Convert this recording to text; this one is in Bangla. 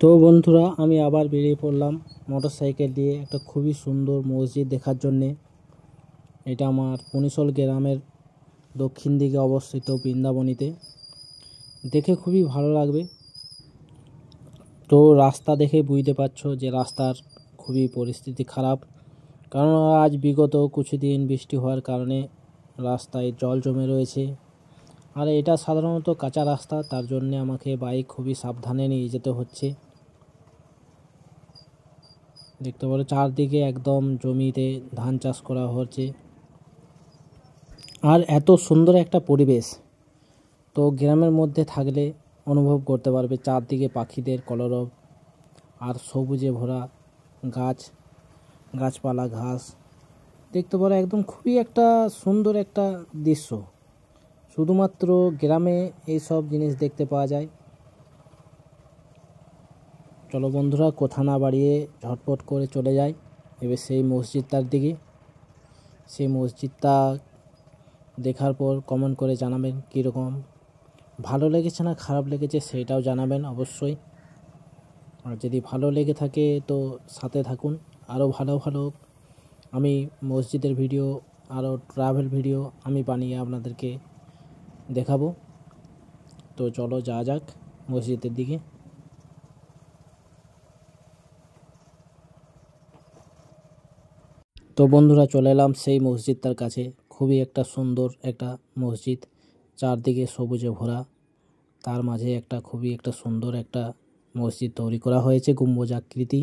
তো বন্ধুরা, আমি আবার বেরিয়ে পড়লাম মোটরসাইকেল দিয়ে একটা খুবই সুন্দর মসজিদ দেখার জন্যে। এটা আমার পুনিশল গ্রামের দক্ষিণ দিকে অবস্থিত বৃন্দাবনীতে। দেখে খুবই ভালো লাগবে। তো রাস্তা দেখে বুঝতে পারছো যে রাস্তার খুবই পরিস্থিতি খারাপ, কারণ আজ বিগত কিছুদিন বৃষ্টি হওয়ার কারণে রাস্তায় জল জমে রয়েছে। আর এটা সাধারণত কাঁচা রাস্তা, তার জন্যে আমাকে বাইক খুবই সাবধানে নিয়ে যেতে হচ্ছে। দেখতে পারো চারদিকে একদম জমিতে ধান চাষ করা হচ্ছে, আর এত সুন্দর একটা পরিবেশ তো গ্রামের মধ্যে থাকলে অনুভব করতে পারবে। চারদিকে পাখিদের কলরব আর সবুজে ভরা গাছপালা ঘাস দেখতে পারো, একদম খুবই একটা সুন্দর একটা দৃশ্য। শুধুমাত্র গ্রামে এই সব জিনিস দেখতে পাওয়া যায়। চলো বন্ধুরা, কথা না বাড়িয়ে ঝটপট করে চলে যাই এবার সেই মসজিদটার দিকে। সেই মসজিদটা দেখার পর কমেন্ট করে জানাবেন কীরকম ভালো লেগেছে না খারাপ লেগেছে, সেটাও জানাবেন অবশ্যই। আর যদি ভালো লেগে থাকে তো সাথে থাকুন, আরও ভালো ভালো আমি মসজিদের ভিডিও, আরও ট্রাভেল ভিডিও আমি বানিয়ে আপনাদেরকে দেখাবো। তো চলো যাওয়া যাক মসজিদের দিকে। তো বন্ধুরা, চলে এলাম সেই মসজিদটার কাছে। খুবই একটা সুন্দর একটা মসজিদ, চারদিকে সবুজে ভরা, তার মাঝে একটা খুবই একটা সুন্দর একটা মসজিদ তৈরি করা হয়েছে গম্বুজ আকৃতি।